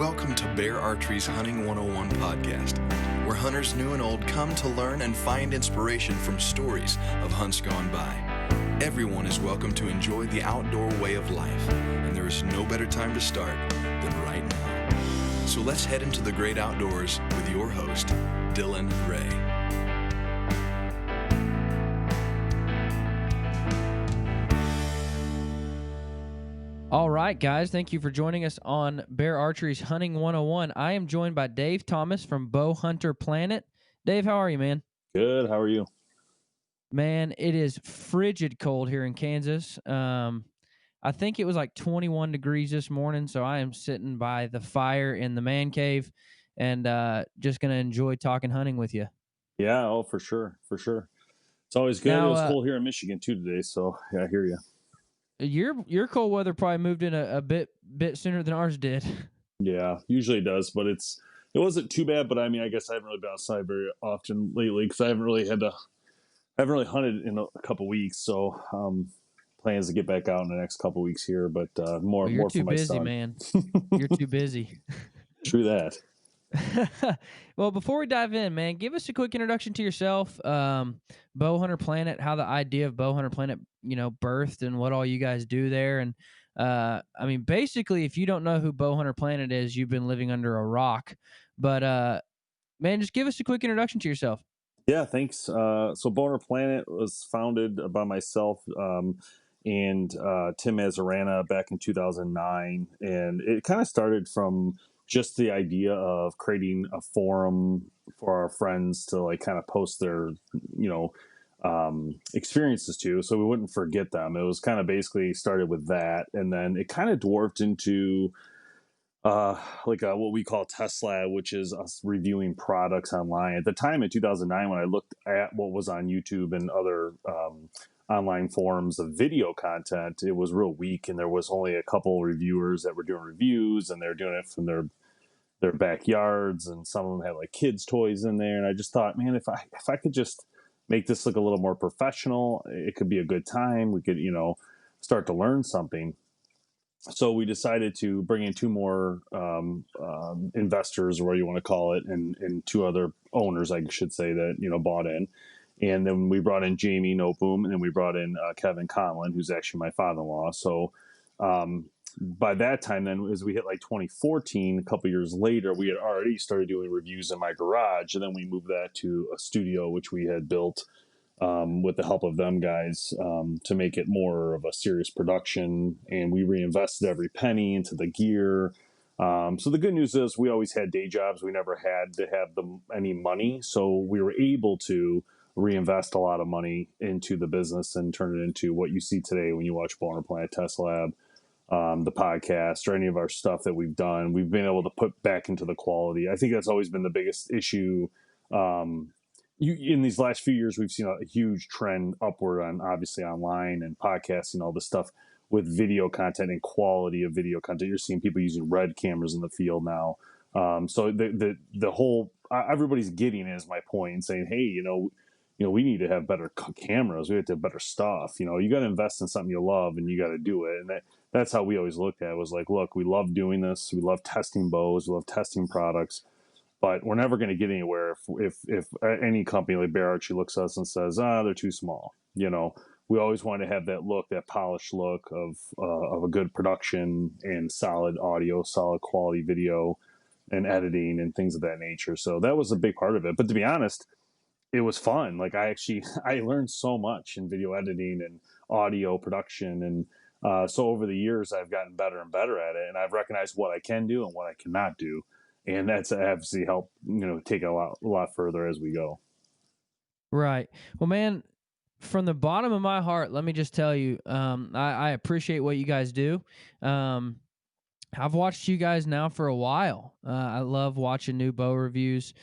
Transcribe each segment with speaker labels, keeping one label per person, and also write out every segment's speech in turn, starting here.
Speaker 1: Welcome to Bear Archery's Hunting 101 podcast, where hunters new and old come to learn and find inspiration from stories of hunts gone by. Everyone is welcome to enjoy the outdoor way of life, and there is no better time to start than right now. So let's head into the great outdoors with your host, Dylan Ray.
Speaker 2: All right, guys, thank you for joining us on Bear Archery's Hunting 101. I am joined by Dave Thomas from Bow Hunter Planet. Dave, how are you, man?
Speaker 3: Good. How are you?
Speaker 2: Man, it is frigid cold here in Kansas. I think it was like 21 degrees this morning, so I am sitting by the fire in the man cave and just going to enjoy talking hunting with you.
Speaker 3: Yeah, oh, for sure, for sure. It's always good. Now, it was cold here in Michigan, too, today, so yeah, I hear you.
Speaker 2: Your cold weather probably moved in a bit sooner than ours did.
Speaker 3: Yeah, usually it does, but it wasn't too bad. But I mean, I guess I haven't really been outside very often lately because I haven't really hunted in a couple weeks. So plans to get back out in the next couple weeks here, but more for my son.
Speaker 2: You're too busy, man. You're too busy.
Speaker 3: True that.
Speaker 2: Well, before we dive in, man, give us a quick introduction to yourself, Bow Hunter Planet, how the idea of Bow Hunter Planet, birthed and what all you guys do there. And I mean, basically, if you don't know who Bow Hunter Planet is, you've been living under a rock. But man, just give us a quick introduction to yourself.
Speaker 3: Yeah, thanks. So Bow Hunter Planet was founded by myself and Tim Mazarana back in 2009, and it kind of started from just the idea of creating a forum for our friends to like kind of post their, experiences to, so we wouldn't forget them. It was kind of basically started with that. And then it kind of dwarfed into what we call Test Lab, which is us reviewing products online. At the time in 2009, when I looked at what was on YouTube and other, online forums of video content, it was real weak. And there was only a couple reviewers that were doing reviews, and they're doing it from their backyards, and some of them had like kids' toys in there. And I just thought, man, if I could just make this look a little more professional, it could be a good time. We could, start to learn something. So we decided to bring in two more investors, or what you want to call it, and two other owners, I should say, that bought in. And then we brought in Jamie Noteboom, and then we brought in Kevin Conlon, who's actually my father-in-law. So by that time, then, as we hit like 2014, a couple years later, we had already started doing reviews in my garage. And then we moved that to a studio, which we had built with the help of them guys to make it more of a serious production. And we reinvested every penny into the gear. So the good news is we always had day jobs. We never had to have any money. So we were able to reinvest a lot of money into the business and turn it into what you see today when you watch Bow Hunter Planet Test Lab, the podcast, or any of our stuff that we've done. We've been able to put back into the quality. I think that's always been the biggest issue. In these last few years, we've seen a huge trend upward on obviously online and podcasting, all this stuff with video content and quality of video content. You're seeing people using Red cameras in the field now. So the whole everybody's getting it, is my point, and saying, hey, we need to have better cameras. We have to have better stuff. You got to invest in something you love, and you got to do it. And that's how we always looked at it. Was like, look, we love doing this. We love testing bows. We love testing products. But we're never going to get anywhere if any company like Bear Archery looks at us and says, they're too small. We always want to have that look, that polished look of a good production and solid audio, solid quality video and editing and things of that nature. So that was a big part of it. But to be honest, it was fun. Like I learned so much in video editing and audio production. And so over the years, I've gotten better and better at it. And I've recognized what I can do and what I cannot do. And that's obviously helped, take it a lot further as we go.
Speaker 2: Right. Well, man, from the bottom of my heart, let me just tell you, I appreciate what you guys do. I've watched you guys now for a while. I love watching new bow reviews.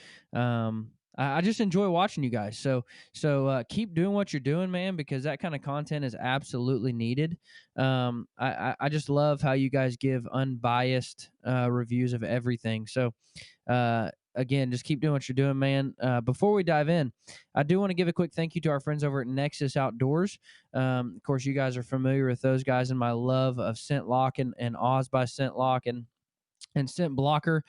Speaker 2: I just enjoy watching you guys. So keep doing what you're doing, man, because that kind of content is absolutely needed. I just love how you guys give unbiased reviews of everything. So again, just keep doing what you're doing, man. Before we dive in, I do want to give a quick thank you to our friends over at Nexus Outdoors. Of course, you guys are familiar with those guys and my love of Scent Lock and Oz by Scent Lock. And and scent blocker.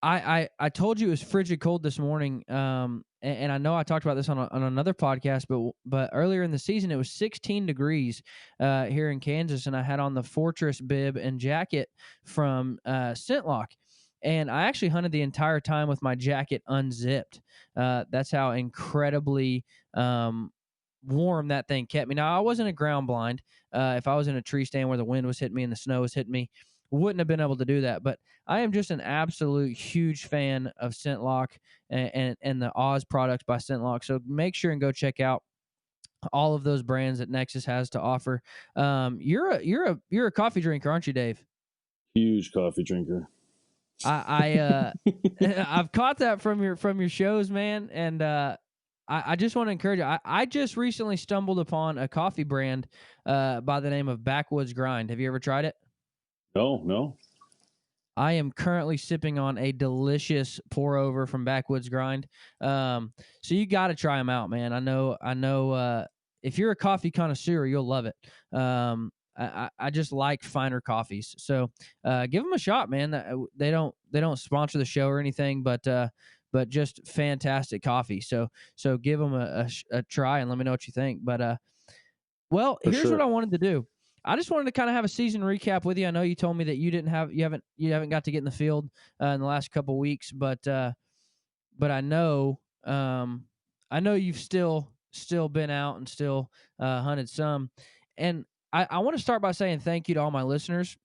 Speaker 2: I told you it was frigid cold this morning, and I know I talked about this on another podcast, but earlier in the season it was 16 degrees here in Kansas, and I had on the Fortress bib and jacket from Scentlock, and I actually hunted the entire time with my jacket unzipped. That's how incredibly warm that thing kept me. Now I wasn't a ground blind. If I was in a tree stand where the wind was hitting me and the snow was hitting me, wouldn't have been able to do that. But I am just an absolute huge fan of Scentlock and the Oz products by Scentlock. So make sure and go check out all of those brands that Nexus has to offer. You're a coffee drinker, aren't you, Dave?
Speaker 3: Huge coffee drinker.
Speaker 2: I've caught that from your shows, man, and I just want to encourage you. I just recently stumbled upon a coffee brand by the name of Backwoods Grind. Have you ever tried it?
Speaker 3: No.
Speaker 2: I am currently sipping on a delicious pour over from Backwoods Grind. So you got to try them out, man. I know. If you're a coffee connoisseur, you'll love it. I just like finer coffees, so give them a shot, man. They don't sponsor the show or anything, but just fantastic coffee. So give them a try and let me know what you think. But well, here's what I wanted to do. I just wanted to kind of have a season recap with you. I know you told me that you haven't got to get in the field in the last couple weeks, but I know you've still been out and still hunted some, and I want to start by saying thank you to all my listeners,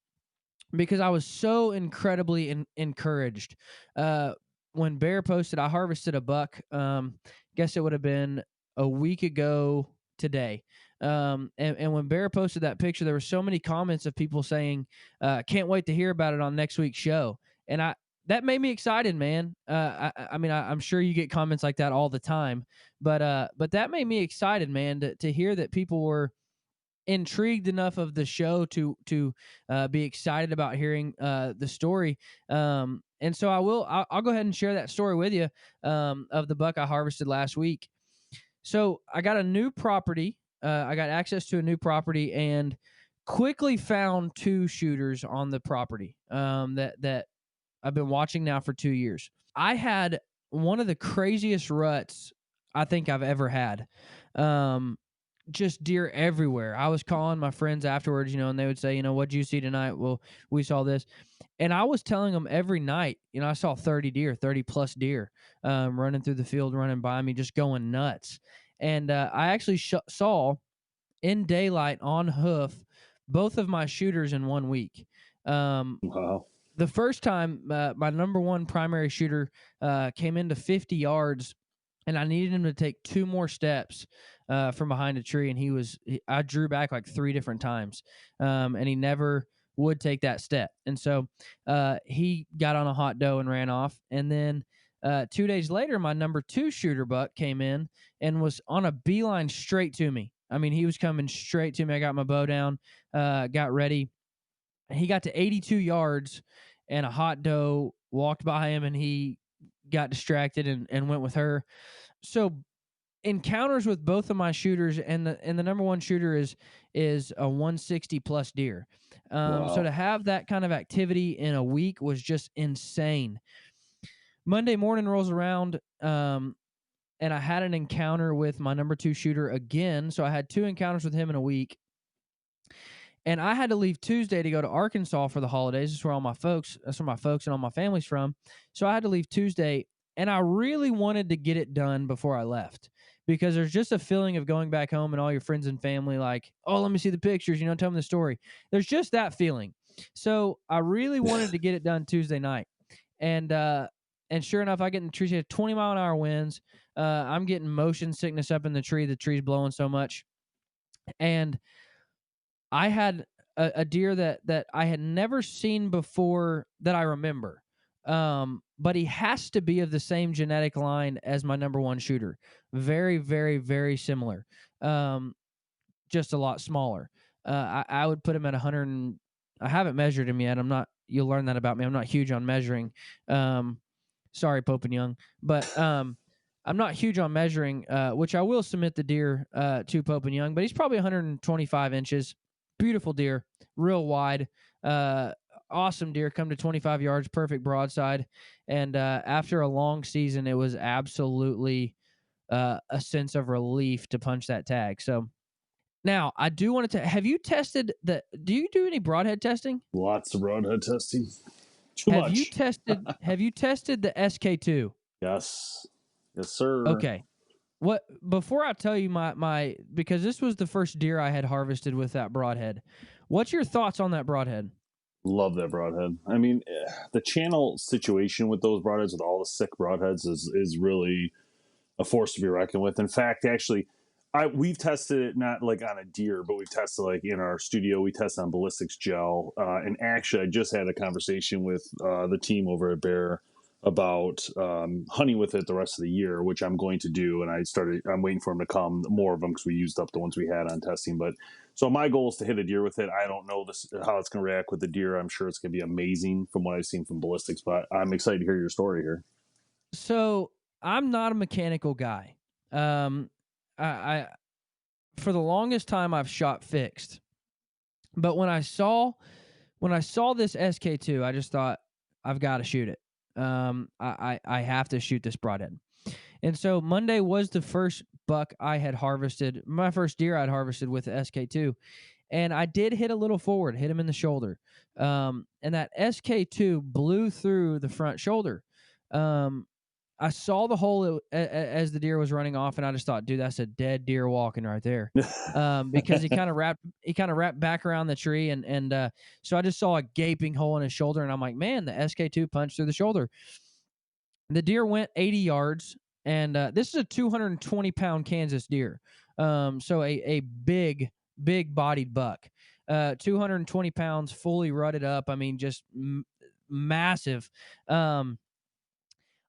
Speaker 2: because I was so incredibly encouraged when Bear posted I harvested a buck. Guess it would have been a week ago today. And when Bear posted that picture, there were so many comments of people saying, can't wait to hear about it on next week's show. And that made me excited, man. I mean, I'm sure you get comments like that all the time, but that made me excited, man, to hear that people were intrigued enough of the show to be excited about hearing the story. And so I'll go ahead and share that story with you of the buck I harvested last week. So I got a new property. I got access to a new property and quickly found two shooters on the property that I've been watching now for 2 years. I had one of the craziest ruts I think I've ever had. Just deer everywhere. I was calling my friends afterwards, and they would say, what'd you see tonight? Well, we saw this. And I was telling them every night, I saw 30 plus deer running through the field, running by me, just going nuts. And I actually saw in daylight on hoof both of my shooters in 1 week.
Speaker 3: Wow.
Speaker 2: The first time my number one primary shooter came into 50 yards, and I needed him to take 2 more steps from behind a tree, and I drew back like 3 different times, and he never would take that step. And so he got on a hot doe and ran off. And then 2 days later, my number 2 shooter buck came in and was on a beeline straight to me. I mean, he was coming straight to me. I got my bow down, got ready. He got to 82 yards, and a hot doe walked by him, and he got distracted and went with her. So encounters with both of my shooters, and the number one shooter is a 160 plus deer.
Speaker 3: Wow.
Speaker 2: So to have that kind of activity in a week was just insane. Monday morning rolls around, and I had an encounter with my number 2 shooter again. So I had 2 encounters with him in a week. And I had to leave Tuesday to go to Arkansas for the holidays. That's where my folks and all my family's from. So I had to leave Tuesday, and I really wanted to get it done before I left, because there's just a feeling of going back home and all your friends and family like, oh, let me see the pictures, tell them the story. There's just that feeling. So I really wanted to get it done Tuesday night. And sure enough, I get in the tree, 20-mile-an-hour winds. I'm getting motion sickness up in the tree. The tree's blowing so much. And I had a deer that I had never seen before that I remember. But he has to be of the same genetic line as my number 1 shooter. Very, very, very similar. Just a lot smaller. I would put him at 100. I haven't measured him yet. You'll learn that about me. I'm not huge on measuring. Sorry, Pope and Young. But I'm not huge on measuring, which I will submit the deer to Pope and Young. But he's probably 125 inches. Beautiful deer, real wide, awesome deer come to 25 yards, perfect broadside. And after a long season, it was absolutely a sense of relief to punch that tag. So now I do want to, have you tested do you do any broadhead testing?
Speaker 3: Lots of broadhead testing. Too much.
Speaker 2: Have you tested the SK2?
Speaker 3: Yes. Yes, sir.
Speaker 2: Okay. What, before I tell you my because this was the first deer I had harvested with that broadhead. What's your thoughts on that broadhead?
Speaker 3: Love that broadhead. I mean, the channel situation with those broadheads, with all the sick broadheads, is really a force to be reckoned with. In fact, actually, we've tested it not like on a deer, but we've tested like in our studio. We test on ballistics gel, and actually, I just had a conversation with the team over at Bear about hunting with it the rest of the year, which I'm going to do. And I'm waiting for them to come, more of them, because we used up the ones we had on testing. But so my goal is to hit a deer with it. I don't know how it's going to react with the deer. I'm sure it's going to be amazing from what I've seen from ballistics, but I'm excited to hear your story here.
Speaker 2: So I'm not a mechanical guy. I for the longest time I've shot fixed, but when I saw this SK2, I just thought I've got to shoot it. I have to shoot this broadhead. And so Monday was the first buck I had harvested, my first deer I'd harvested with the SK2. And I did hit a little forward, hit him in the shoulder. And that SK2 blew through the front shoulder. I saw the hole as the deer was running off, and I just thought, dude, that's a dead deer walking right there, because he kind of wrapped back around the tree, and so I just saw a gaping hole in his shoulder, and I'm like, man, the SK2 punched through the shoulder. The deer went 80 yards, and this is a 220-pound Kansas deer, so a big bodied buck, 220 pounds, fully rutted up. I mean, just massive.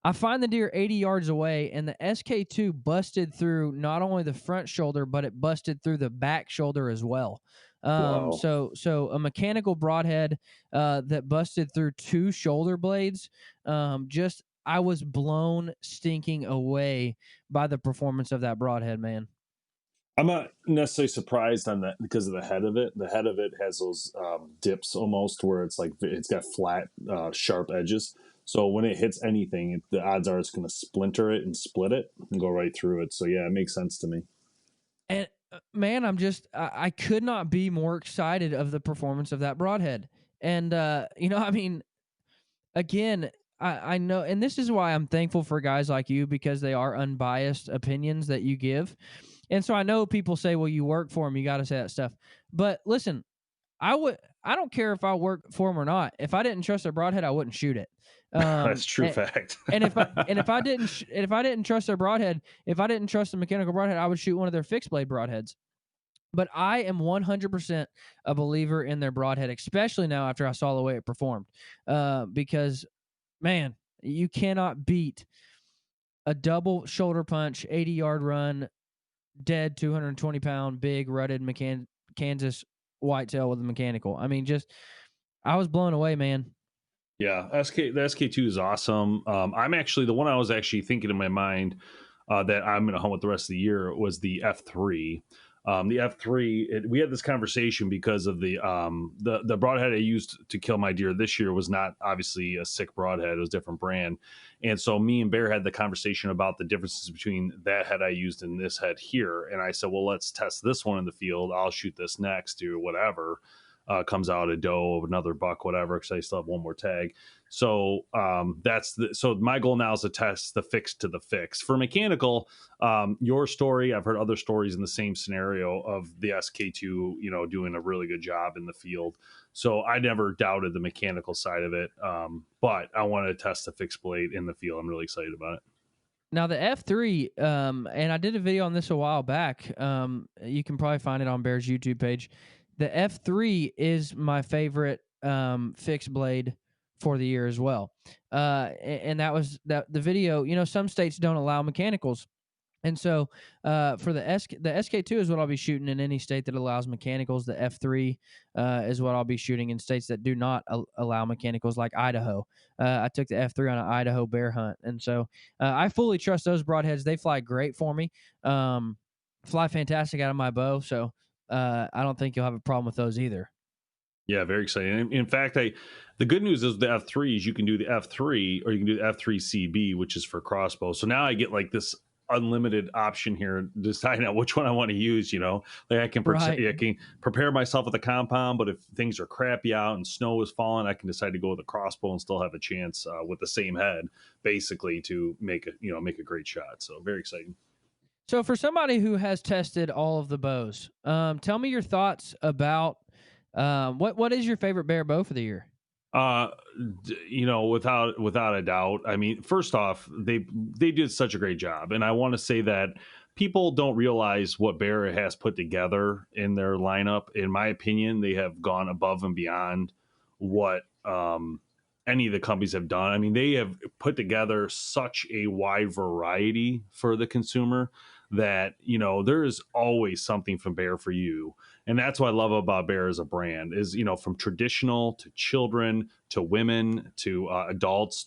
Speaker 2: I find the deer 80 yards away, and the SK2 busted through not only the front shoulder, but it busted through the back shoulder as well.
Speaker 3: Wow.
Speaker 2: So a mechanical broadhead that busted through two shoulder blades. I was blown stinking away by the performance of that broadhead, man.
Speaker 3: I'm not necessarily surprised on that because of the head of it. The head of it has those dips almost where it's like it's got flat, sharp edges. So when it hits anything, the odds are it's going to splinter it and split it and go right through it. So yeah, it makes sense to me.
Speaker 2: And man, I could not be more excited of the performance of that broadhead. And I mean, again, I know, and this is why I'm thankful for guys like you, because they are unbiased opinions that you give. And so I know people say, well, you work for them, you got to say that stuff. But listen, I don't care if I work for them or not. If I didn't trust their broadhead, I wouldn't shoot it.
Speaker 3: That's true fact.
Speaker 2: and if I didn't trust their broadhead, if I didn't trust the mechanical broadhead, I would shoot one of their fixed blade broadheads. But I am 100% a believer in their broadhead, especially now after I saw the way it performed. Because, man, you cannot beat a double shoulder punch, 80-yard run, dead 220-pound, big, rutted Kansas whitetail with a mechanical. I mean, I was blown away, man.
Speaker 3: Yeah, the SK2 is awesome. I'm actually, the one I was actually thinking in my mind that I'm going to hunt with the rest of the year was the F3. The F3, we had this conversation because of the broadhead I used to kill my deer this year was not obviously a sick broadhead. It was a different brand. And so me and Bear had the conversation about the differences between that head I used and this head here. And I said, well, let's test this one in the field. I'll shoot this next or whatever. Comes out a doe, another buck, whatever, because I still have one more tag. So so my goal now is to test the fix to the fix. For mechanical, your story, I've heard other stories in the same scenario of the SK2, doing a really good job in the field. So I never doubted the mechanical side of it, but I want to test the fixed blade in the field. I'm really excited about it.
Speaker 2: Now the F3, and I did a video on this a while back. You can probably find it on Bear's YouTube page. The F3 is my favorite fixed blade for the year as well. And that was the video. Some states don't allow mechanicals. And so for the SK2 is what I'll be shooting in any state that allows mechanicals. The F3 is what I'll be shooting in states that do not allow mechanicals, like Idaho. I took the F3 on an Idaho bear hunt. And so I fully trust those broadheads. They fly great for me, fly fantastic out of my bow. So I don't think you'll have a problem with those either.
Speaker 3: Yeah, very exciting. In fact, the good news is the F3s, you can do the F3 or you can do the F3CB, which is for crossbow. So now I get like this unlimited option here, deciding on which one I want to use. Like
Speaker 2: Right.
Speaker 3: I can prepare myself with a compound, but if things are crappy out and snow is falling, I can decide to go with a crossbow and still have a chance with the same head, basically, to make a great shot. So very exciting.
Speaker 2: So for somebody who has tested all of the bows, tell me your thoughts about what is your favorite bear bow for the year?
Speaker 3: Uh, without a doubt. I mean, first off, they did such a great job, and I want to say that people don't realize what Bear has put together in their lineup. In my opinion, they have gone above and beyond what any of the companies have done. I mean, they have put together such a wide variety for the consumer that there is always something from Bear for you. And that's what I love about Bear as a brand is, from traditional to children to women to adults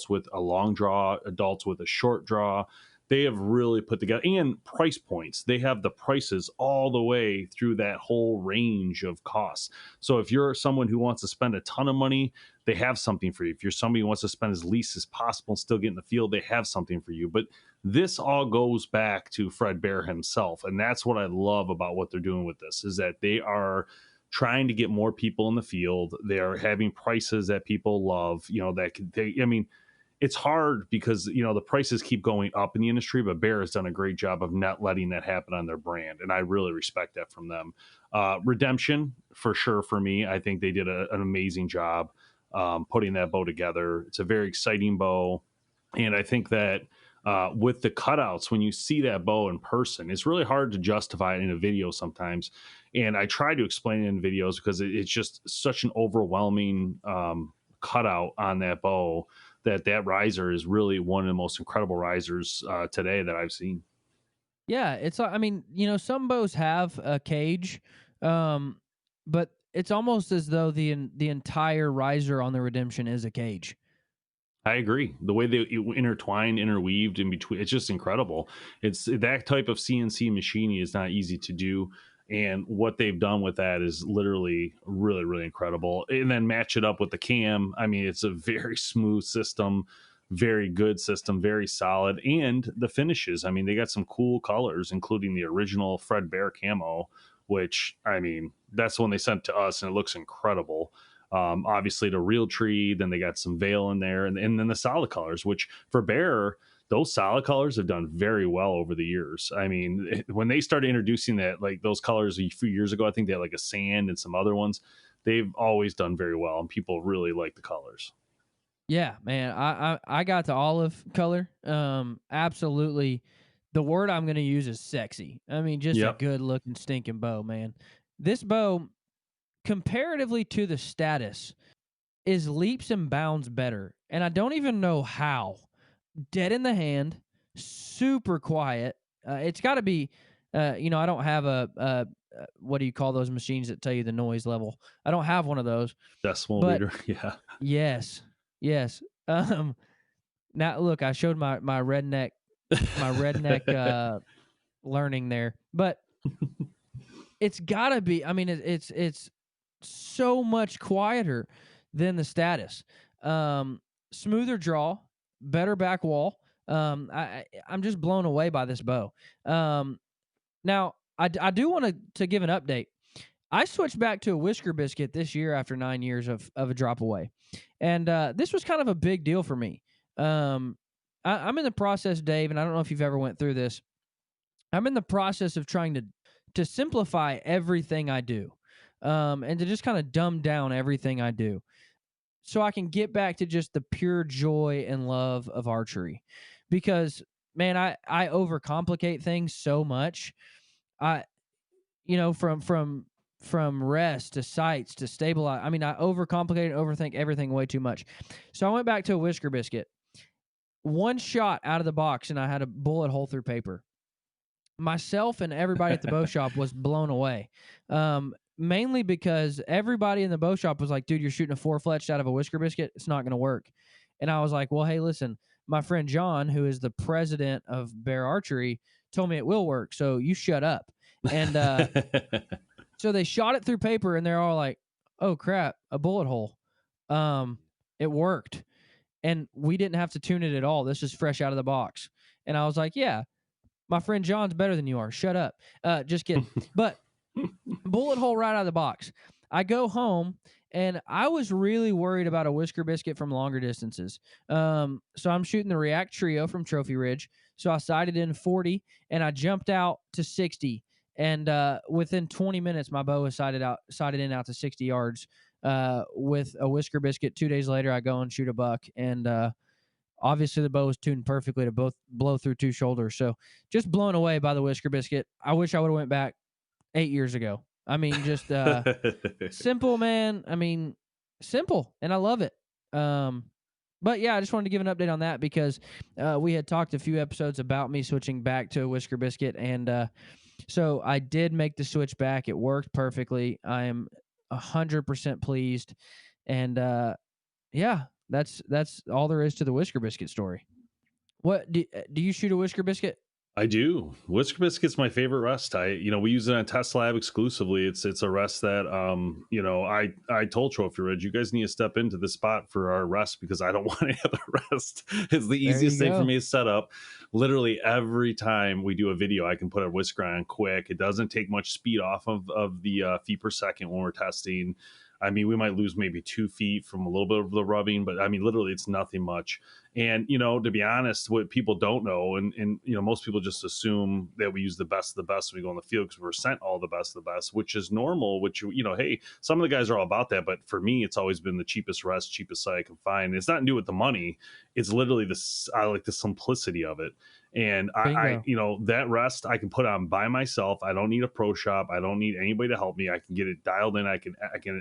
Speaker 3: with a long draw, adults with a short draw. They have really put together, and price points. They have the prices all the way through that whole range of costs. So if you're someone who wants to spend a ton of money, they have something for you. If you're somebody who wants to spend as least as possible and still get in the field, they have something for you. But this all goes back to Fred Bear himself. And that's what I love about what they're doing with this, is that they are trying to get more people in the field. They are having prices that people love, I mean, it's hard because, the prices keep going up in the industry, but Bear has done a great job of not letting that happen on their brand. And I really respect that from them. Redemption, for sure, for me, I think they did an amazing job putting that bow together. It's a very exciting bow. And I think that with the cutouts, when you see that bow in person, it's really hard to justify it in a video sometimes. And I try to explain it in videos because it's just such an overwhelming cutout on that bow that riser is really one of the most incredible risers today that I've seen.
Speaker 2: Yeah, it's I mean, some bows have a cage, but it's almost as though the entire riser on the Redemption is a cage.
Speaker 3: I agree. The way they intertwined, interweaved in between, it's just incredible. It's that type of CNC machining is not easy to do. And what they've done with that is literally really, really incredible. And then match it up with the cam. I mean, it's a very smooth system, very good system, very solid. And the finishes, I mean, they got some cool colors, including the original Fred Bear camo, which, I mean, that's the one they sent to us and it looks incredible. Obviously the real tree, then they got some veil in there, and then the solid colors, which for Bear, those solid colors have done very well over the years. I mean, when they started introducing that, like those colors a few years ago, I think they had like a sand and some other ones. They've always done very well, and people really like the colors.
Speaker 2: Yeah, man, I got the olive color. Absolutely. The word I'm going to use is sexy. I mean, just a
Speaker 3: Yep.
Speaker 2: good looking stinking bow, man. This bow, comparatively to the status, is leaps and bounds better. And I don't even know how. Dead in the hand, super quiet. It's got to be, I don't have what do you call those machines that tell you the noise level? I don't have one of those.
Speaker 3: Decimal
Speaker 2: But
Speaker 3: reader. Yeah.
Speaker 2: yes, yes. Now look, I showed my redneck learning there, but it's gotta be. I mean, it's so much quieter than the status. Smoother draw, better back wall. I'm just blown away by this bow. Now I do want to give an update. I switched back to a whisker biscuit this year after 9 years of a drop away, and this was kind of a big deal for me. I'm in the process, Dave, and I don't know if you've ever went through this. I'm in the process of trying to simplify everything I do, and to just kind of dumb down everything I do, so I can get back to just the pure joy and love of archery. Because man, I overcomplicate things so much. I from rest to sights to stabilize. I mean, I overcomplicate and overthink everything way too much. So I went back to a whisker biscuit. One shot out of the box, and I had a bullet hole through paper. Myself and everybody at the bow shop was blown away. Mainly because everybody in the bow shop was like, dude, you're shooting a 4-fletched out of a whisker biscuit. It's not going to work. And I was like, well, hey, listen, my friend John, who is the president of Bear Archery, told me it will work. So you shut up. And so they shot it through paper, and they're all like, oh crap, a bullet hole. It worked, and we didn't have to tune it at all. This is fresh out of the box. And I was like, yeah, my friend John's better than you are. Shut up. Just kidding. But bullet hole right out of the box. I go home, and I was really worried about a whisker biscuit from longer distances. So I'm shooting the React Trio from Trophy Ridge. So I sighted in 40, and I jumped out to 60. And within 20 minutes, my bow was sighted in out to 60 yards with a whisker biscuit. 2 days later, I go and shoot a buck, and obviously the bow was tuned perfectly to both blow through 2 shoulders. So just blown away by the whisker biscuit. I wish I would have went back 8 years ago. I mean, just simple, man. I mean, simple, and I love it. But yeah, I just wanted to give an update on that because we had talked a few episodes about me switching back to a whisker biscuit, and so I did make the switch back. It worked perfectly. I am 100% pleased, and yeah, that's all there is to the whisker biscuit story. What do you shoot a whisker biscuit?
Speaker 3: I do. Whisker biscuit's my favorite rest. We use it on Test Lab exclusively. It's a rest that, I told Trophy Ridge, you guys need to step into the spot for our rest because I don't want any other rest. It's the easiest thing for me to set up. Literally every time we do a video, I can put a whisker on quick. It doesn't take much speed off of the feet per second when we're testing. I mean, we might lose maybe 2 feet from a little bit of the rubbing, but I mean, literally it's nothing much. And, to be honest, what people don't know, and most people just assume that we use the best of the best when we go in the field because we're sent all the best of the best, which is normal, which, hey, some of the guys are all about that. But for me, it's always been the cheapest rest, cheapest sight I can find. And it's not to do with the money. It's literally I like the simplicity of it. And I, that rest I can put on by myself. I don't need a pro shop. I don't need anybody to help me. I can get it dialed in. I can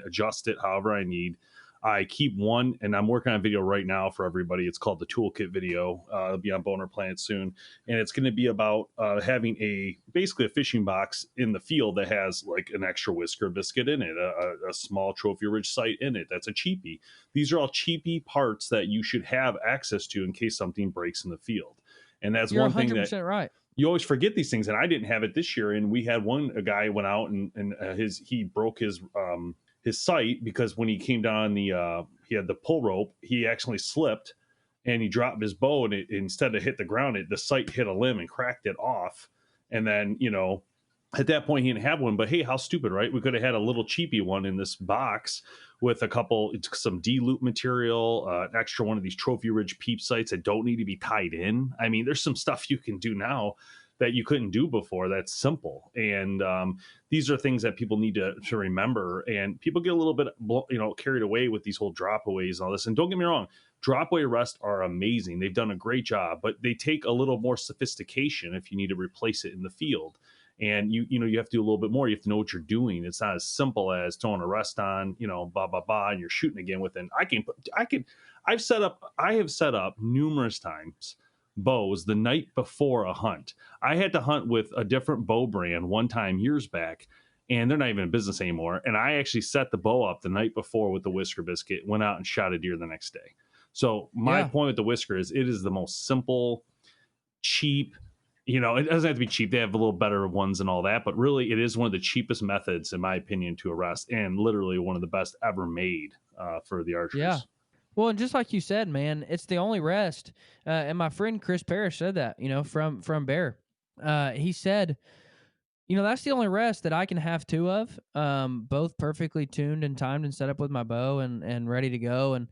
Speaker 3: adjust it however I need. I keep one, and I'm working on a video right now for everybody. It's called the Toolkit video. It'll be on Boner Planet soon. And it's going to be about having basically a fishing box in the field that has like an extra whisker biscuit in it, a small Trophy Ridge sight in it. That's a cheapie. These are all cheapie parts that you should have access to in case something breaks in the field. And that's
Speaker 2: You're
Speaker 3: one thing
Speaker 2: 100% right.
Speaker 3: You always forget these things. And I didn't have it this year. And we had a guy went out and he broke his sight because when he came down he had the pull rope, he actually slipped and he dropped his bow, and instead of hit the ground, the sight hit a limb and cracked it off. And then, at that point he didn't have one, but hey, how stupid, right? We could have had a little cheapy one in this box with some D-loop material, an extra one of these Trophy Ridge peep sights that don't need to be tied in. I mean, there's some stuff you can do now that you couldn't do before. That's simple. And these are things that people need to remember. And people get a little bit, carried away with these whole drop-aways and all this. And don't get me wrong, drop-away rests are amazing. They've done a great job, but they take a little more sophistication if you need to replace it in the field. And you have to do a little bit more. You have to know what you're doing. It's not as simple as throwing a rest on, and you're shooting again within. I have set up numerous times bows the night before a hunt. I had to hunt with a different bow brand one time years back, and they're not even in business anymore. And I actually set the bow up the night before with the whisker biscuit, went out and shot a deer the next day. So my point with the whisker is it is the most simple, cheap. It doesn't have to be cheap. They have a little better ones and all that, but really it is one of the cheapest methods, in my opinion, to arrest, and literally one of the best ever made for the archers.
Speaker 2: Yeah. Well, and just like you said, man, it's the only rest. And my friend Chris Parrish said that, from Bear. He said, that's the only rest that I can have 2 of, both perfectly tuned and timed and set up with my bow and ready to go. And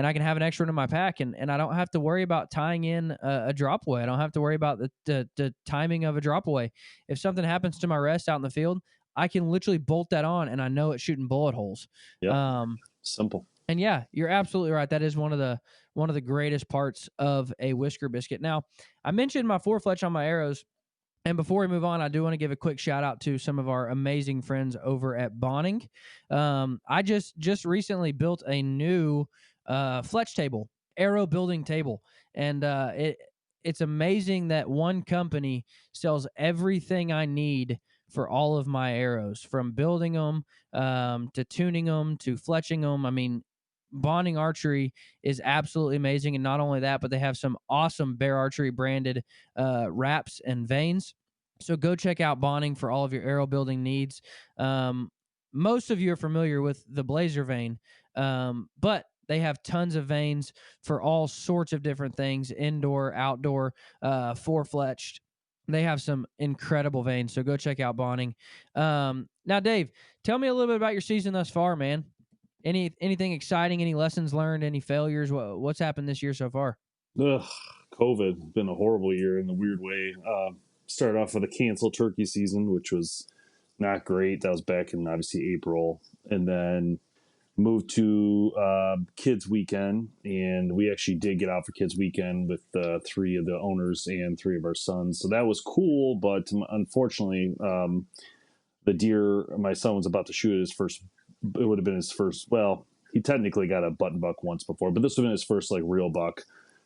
Speaker 2: I can have an extra one in my pack, and I don't have to worry about tying in a drop away. I don't have to worry about the timing of a drop away. If something happens to my rest out in the field, I can literally bolt that on, and I know it's shooting bullet holes.
Speaker 3: Yep. Simple.
Speaker 2: And yeah, you're absolutely right. That is one of the greatest parts of a whisker biscuit. Now, I mentioned my 4-fletch on my arrows, and before we move on, I do want to give a quick shout out to some of our amazing friends over at Bonning. I just recently built a new fletch table, arrow building table, and it's amazing that one company sells everything I need for all of my arrows, from building them to tuning them to fletching them. I mean, Bonning Archery is absolutely amazing. And not only that, but they have some awesome Bear Archery branded wraps and vanes. So go check out Bonning for all of your arrow building needs. most of you are familiar with the Blazer vein, but they have tons of veins for all sorts of different things, indoor, outdoor, four-fletched. They have some incredible veins, so go check out Bonding. Now, Dave, tell me a little bit about your season thus far, man. Anything exciting? Any lessons learned? Any failures? What's happened this year so far?
Speaker 3: Ugh, COVID been a horrible year in a weird way. Started off with a canceled turkey season, which was not great. That was back in obviously April, and then moved to kids weekend, and we actually did get out for kids weekend with three of the owners and three of our sons. So that was cool, but unfortunately, the deer my son was about to shoot his first. It would have been his first. Well, he technically got a button buck once before, but this would have been his first like real buck.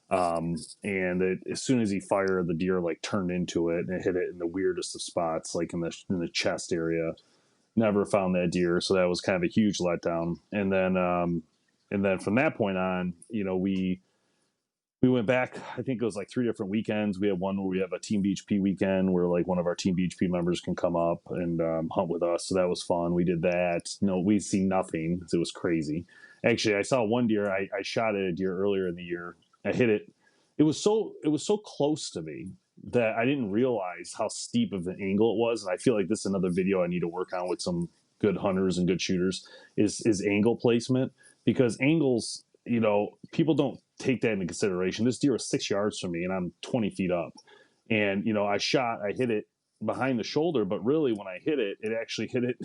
Speaker 3: And as soon as he fired, the deer like turned into it and it hit it in the weirdest of spots, like in the chest area. Never found that deer, so that was kind of a huge letdown. And then from that point on, we went back. I think it was like 3 different weekends. We had one where we have a Team BHP weekend where like one of our Team BHP members can come up and hunt with us. So that was fun. We did that. No, we see nothing. It was crazy. Actually, I saw one deer. I shot at a deer earlier in the year. I hit it. It was so close to me that I didn't realize how steep of an angle it was. And I feel like this is another video I need to work on with some good hunters and good shooters is angle placement, because angles, people don't take that into consideration. This deer was 6 yards from me and I'm 20 feet up. And, I hit it behind the shoulder, but really when I hit it, it actually hit it,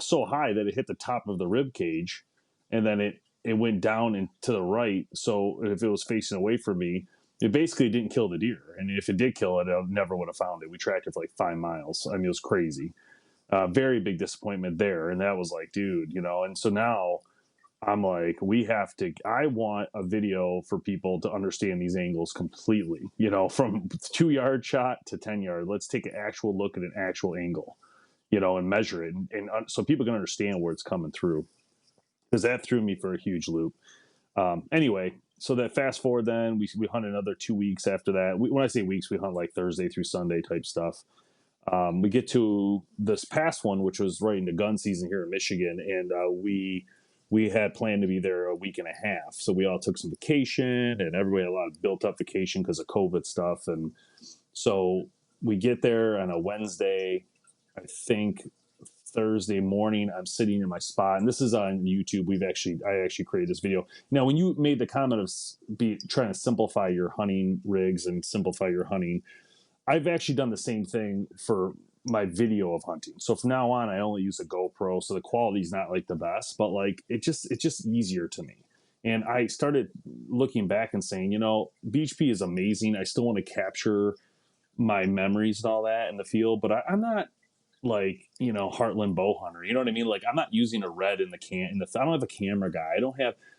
Speaker 3: so high that it hit the top of the rib cage. And then it went down and to the right. So if it was facing away from me, it basically didn't kill the deer. And if it did kill it, I never would have found it. We tracked it for like 5 miles. I mean, it was crazy. Very big disappointment there. And that was like, dude, and so now I'm like, I want a video for people to understand these angles completely, from 2-yard shot to 10-yard. Let's take an actual look at an actual angle, and measure it. And so people can understand where it's coming through, because that threw me for a huge loop. Anyway, so that fast forward, then we hunt another 2 weeks after that. When I say weeks, we hunt like Thursday through Sunday type stuff. We get to this past one, which was right into gun season here in Michigan, and we had planned to be there a week and a half. So we all took some vacation, and everybody had a lot of built up vacation because of COVID stuff. And so we get there on a Wednesday, I think Thursday morning, I'm sitting in my spot, and this is on YouTube. I actually created this video. Now, when you made the comment of trying to simplify your hunting rigs and simplify your hunting, I've actually done the same thing for my video of hunting. So from now on, I only use a GoPro. So the quality is not like the best, but like it's just easier to me. And I started looking back and saying, BHP is amazing. I still want to capture my memories and all that in the field, but I'm not like, Heartland bow hunter. You know what I mean? Like I'm not using a red in the I don't have a camera guy.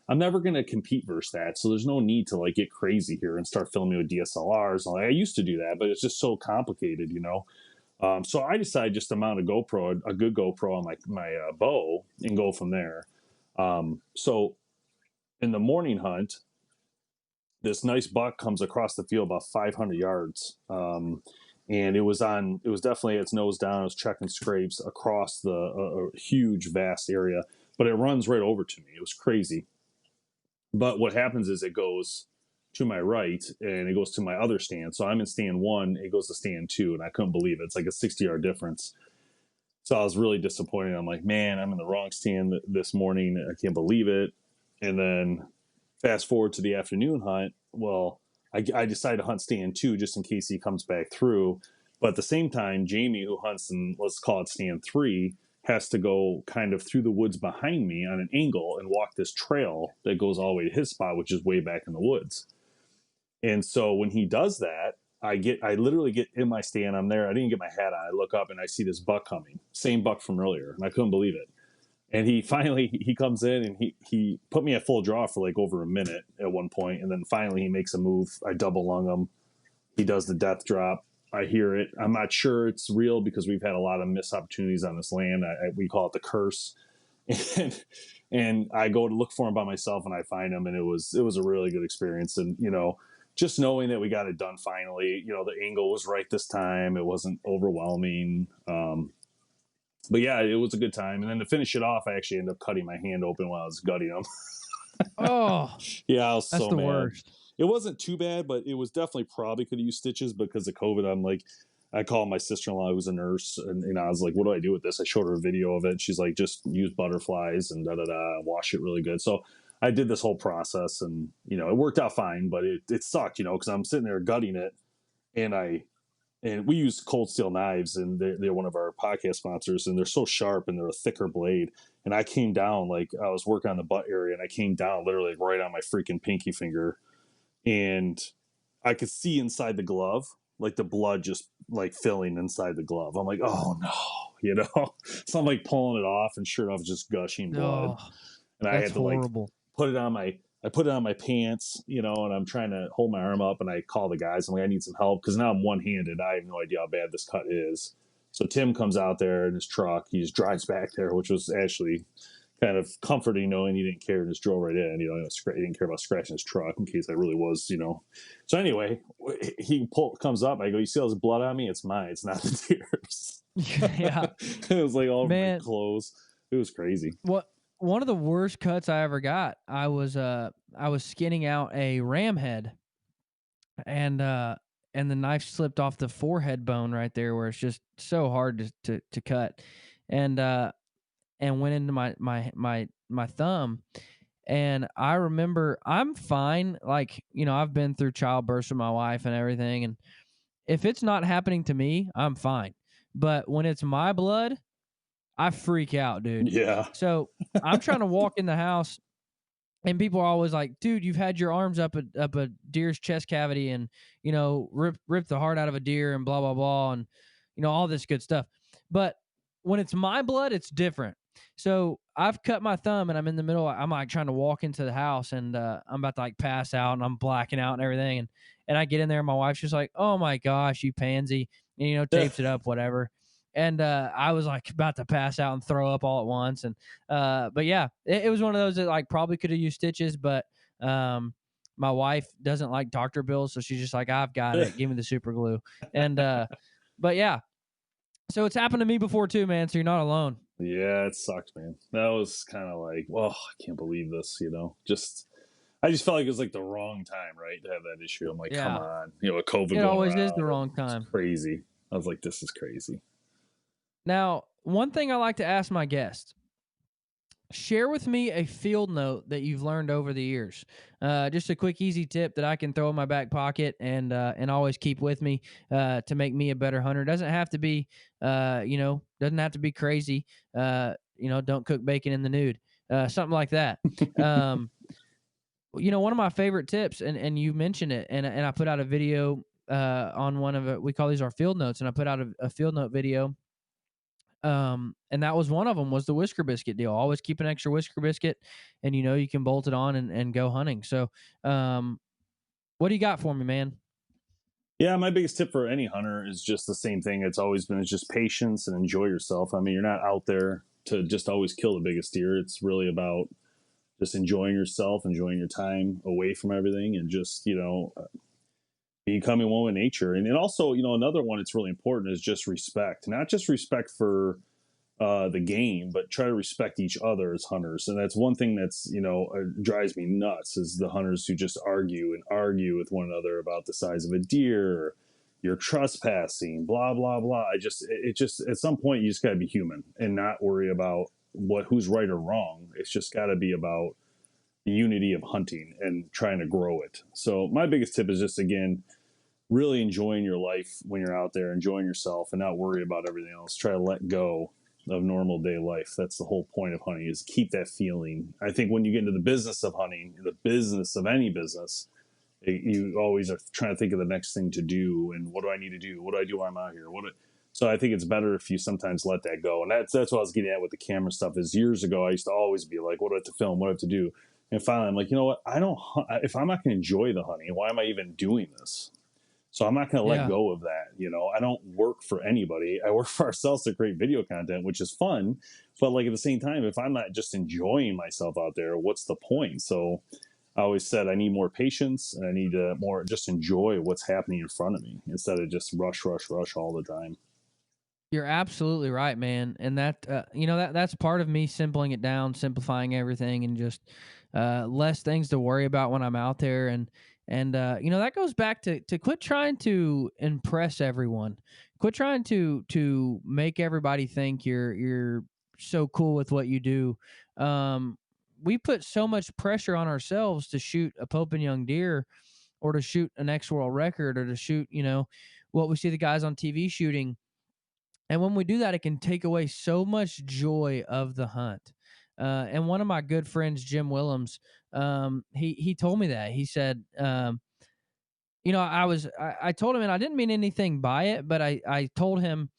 Speaker 3: I'm never going to compete versus that. So there's no need to like get crazy here and start filming with DSLRs. I used to do that, but it's just so complicated, So I decided just to mount a good GoPro on my bow and go from there. So in the morning hunt, this nice buck comes across the field about 500 yards. And it was definitely its nose down. It was checking scrapes across the huge, vast area, but it runs right over to me. It was crazy. But what happens is it goes to my right and it goes to my other stand. So I'm in stand 1, it goes to stand 2, and I couldn't believe it. It's like a 60-yard difference. So I was really disappointed. I'm like, man, I'm in the wrong stand this morning. I can't believe it. And then fast forward to the afternoon hunt. Well, I decided to hunt stand 2 just in case he comes back through. But at the same time, Jamie, who hunts in, let's call it stand 3, has to go kind of through the woods behind me on an angle and walk this trail that goes all the way to his spot, which is way back in the woods. And so when he does that, I literally get in my stand. I'm there. I didn't get my hat on. I look up and I see this buck coming, same buck from earlier. And I couldn't believe it. And he comes in and he put me at full draw for like over a minute at one point. And then finally he makes a move. I double lung him. He does the death drop. I hear it. I'm not sure it's real because we've had a lot of missed opportunities on this land. We call it the curse. And I go to look for him by myself and I find him, and it was a really good experience. And, just knowing that we got it done finally, the angle was right this time. It wasn't overwhelming. But yeah, it was a good time. And then to finish it off, I actually ended up cutting my hand open while I was gutting them.
Speaker 2: Oh,
Speaker 3: Yeah, I was
Speaker 2: that's
Speaker 3: so
Speaker 2: the
Speaker 3: mad.
Speaker 2: worst.
Speaker 3: It wasn't too bad, but it was definitely probably could have used stitches because of COVID. I'm like, I called my sister-in-law who's a nurse, and I was like, what do I do with this? I showed her a video of it. She's like, just use butterflies and wash it really good. So I did this whole process, and it worked out fine, but it sucked, because I'm sitting there gutting it, and we use Cold Steel knives, and they're one of our podcast sponsors, and they're so sharp and they're a thicker blade. And I came down, like I was working on the butt area, and I came down literally right on my freaking pinky finger, and I could see inside the glove, like the blood just like filling inside the glove. I'm like, oh no. So I'm like pulling it off, and sure enough, it's just gushing blood.
Speaker 2: Oh,
Speaker 3: And I
Speaker 2: that's
Speaker 3: had to
Speaker 2: horrible.
Speaker 3: put it on my pants, and I'm trying to hold my arm up, and I call the guys. I'm like, I need some help because now I'm one-handed. I have no idea how bad this cut is. So Tim comes out there in his truck. He just drives back there, which was actually kind of comforting knowing he didn't care and just drove right in. He didn't care about scratching his truck in case I really was. So anyway, he comes up. I go, you see all this blood on me? It's mine. It's not the deer's.
Speaker 2: Yeah.
Speaker 3: It was like all my
Speaker 2: Man.
Speaker 3: clothes. It was crazy.
Speaker 2: One of the worst cuts I ever got, I was skinning out a ram head, and the knife slipped off the forehead bone right there where it's just so hard to cut, and went into my thumb. And I remember, I'm fine, like, I've been through childbirths with my wife and everything, and if it's not happening to me, I'm fine. But when it's my blood, I freak out, dude.
Speaker 3: Yeah.
Speaker 2: So I'm trying to walk in the house, and people are always like, dude, you've had your arms up a deer's chest cavity, and rip the heart out of a deer, and blah blah blah, and all this good stuff. But when it's my blood, it's different. So I've cut my thumb, and I'm in the middle. I'm like trying to walk into the house, and I'm about to like pass out, and I'm blacking out and everything. And I get in there, and my wife's just like, "Oh my gosh, you pansy," and tapes it up, whatever. And I was like about to pass out and throw up all at once. And but yeah, it was one of those that like probably could have used stitches, but my wife doesn't like doctor bills, so she's just like, I've got it. Give me the super glue. And but yeah, so it's happened to me before too, man. So you're not alone.
Speaker 3: Yeah, it sucked, man. That was kind of like, well, I can't believe this, I just felt like it was like the wrong time, right, to have that issue. I'm like, come on, with COVID
Speaker 2: It
Speaker 3: going
Speaker 2: always
Speaker 3: around,
Speaker 2: is the wrong time.
Speaker 3: crazy. I was like, this is crazy.
Speaker 2: Now, one thing I like to ask my guests: share with me a field note that you've learned over the years. Just a quick, easy tip that I can throw in my back pocket and always keep with me to make me a better hunter. Doesn't have to be, doesn't have to be crazy. Don't cook bacon in the nude, something like that. One of my favorite tips, and you mentioned it, and I put out a video on one of it. We call these our field notes, and I put out a field note video. And that was one of them, was the whisker biscuit deal. Always keep an extra whisker biscuit, and you can bolt it on and go hunting. So what do you got for me, man?
Speaker 3: Yeah, my biggest tip for any hunter is just the same thing it's always been, is just patience and enjoy yourself. I mean, you're not out there to just always kill the biggest deer. It's really about just enjoying yourself, enjoying your time away from everything, and just becoming one with nature. And also, another one that's really important is just respect. Not just respect for the game, but try to respect each other as hunters. And that's one thing that's, drives me nuts, is the hunters who just argue with one another about the size of a deer, or you're trespassing, blah, blah, blah. It just, at some point, you just got to be human and not worry about who's right or wrong. It's just got to be about the unity of hunting and trying to grow it. So my biggest tip is just, again, really enjoying your life when you're out there, enjoying yourself, and not worry about everything else. Try to let go of normal day life. That's the whole point of hunting, is keep that feeling. I think when you get into the business of hunting, the business of any business, you always are trying to think of the next thing to do, and what do I need to do? What do I do while I'm out here? So I think it's better if you sometimes let that go. And that's what I was getting at with the camera stuff. Is years ago, I used to always be like, what do I have to film? What do I have to do? And finally, I'm like, you know what? If I'm not going to enjoy the hunting, why am I even doing this? So I'm not going to let go of that. I don't work for anybody. I work for ourselves to create video content, which is fun. But like at the same time, if I'm not just enjoying myself out there, what's the point? So I always said I need more patience, and I need to more just enjoy what's happening in front of me instead of just rush all the time.
Speaker 2: You're absolutely right, man. And that, that's part of me simplifying everything, and just less things to worry about when I'm out there. And that goes back to quit trying to impress everyone. Quit trying to make everybody think you're so cool with what you do. We put so much pressure on ourselves to shoot a Pope and Young deer, or to shoot an X World record, or to shoot, what we see the guys on TV shooting. And when we do that, it can take away so much joy of the hunt. And one of my good friends, Jim Willems, he told me that. He said, I told him, and I didn't mean anything by it, but I told him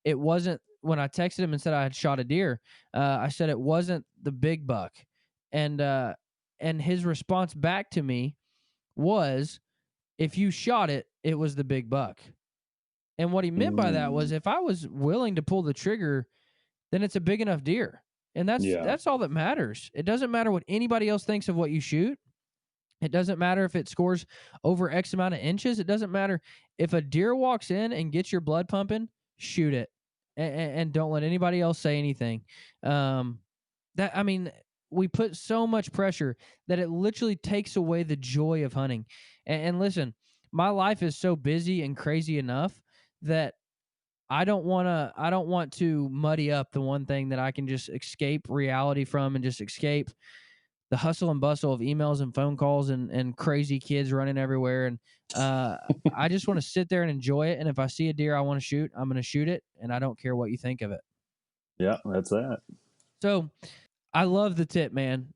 Speaker 2: it wasn't, when I texted him and said I had shot a deer, I said it wasn't the big buck. And his response back to me was, if you shot it, it was the big buck. And what he meant by that was, if I was willing to pull the trigger, then it's a big enough deer. And that's all that matters. It doesn't matter what anybody else thinks of what you shoot. It doesn't matter if it scores over X amount of inches. It doesn't matter if a deer walks in and gets your blood pumping, shoot it, and don't let anybody else say anything. We put so much pressure that it literally takes away the joy of hunting. And listen, my life is so busy and crazy enough that I don't want to muddy up the one thing that I can just escape reality from, and just escape the hustle and bustle of emails and phone calls and crazy kids running everywhere. And I just want to sit there and enjoy it. And if I see a deer I want to shoot, I'm going to shoot it, and I don't care what you think of it.
Speaker 3: Yeah, that's that.
Speaker 2: So I love the tip, man.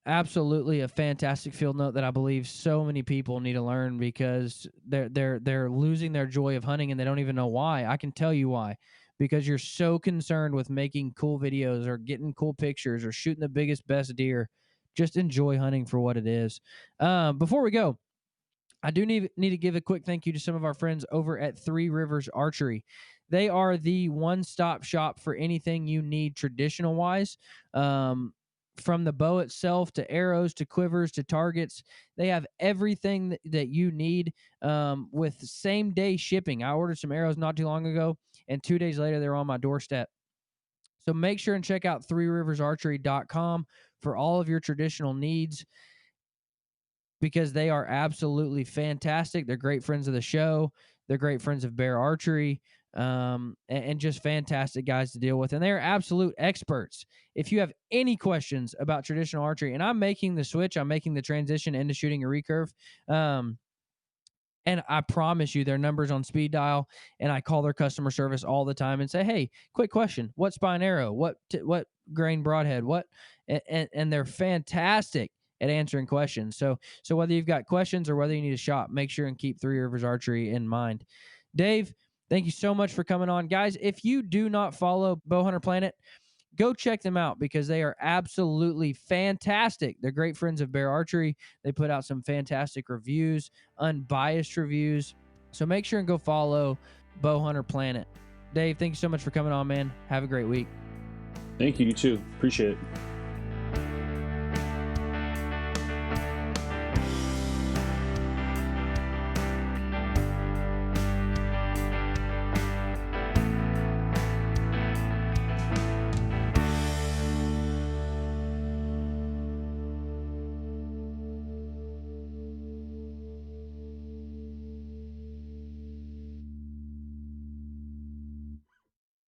Speaker 2: Absolutely a fantastic field note that I believe so many people need to learn, because they're losing their joy of hunting, and they don't even know why. I can tell you why. Because you're so concerned with making cool videos, or getting cool pictures, or shooting the biggest, best deer. Just enjoy hunting for what it is. Before we go, I do need to give a quick thank you to some of our friends over at Three Rivers Archery. They are the one-stop shop for anything you need traditional-wise. From the bow itself to arrows to quivers to targets, they have everything that you need, with same-day shipping. I ordered some arrows not too long ago, and 2 days later, they're on my doorstep. So make sure and check out threeriversarchery.com for all of your traditional needs, because they are absolutely fantastic. They're great friends of the show. They're great friends of Bear Archery, and just fantastic guys to deal with. And they're absolute experts. If you have any questions about traditional archery, and I'm making the switch, I'm making the transition into shooting a recurve, and I promise you, their number's on speed dial, and I call their customer service all the time and say, hey, quick question. What spine arrow? What grain broadhead? What? And they're fantastic at answering questions. So whether you've got questions or whether you need a shot, make sure and keep Three Rivers Archery in mind. Dave, thank you so much for coming on. Guys, if you do not follow Bowhunter Planet, go check them out, because they are absolutely fantastic. They're great friends of Bear Archery. They put out some fantastic reviews, unbiased reviews. So make sure and go follow Bowhunter Planet. Dave, thank you so much for coming on, man. Have a great week.
Speaker 3: Thank you. You too. Appreciate it.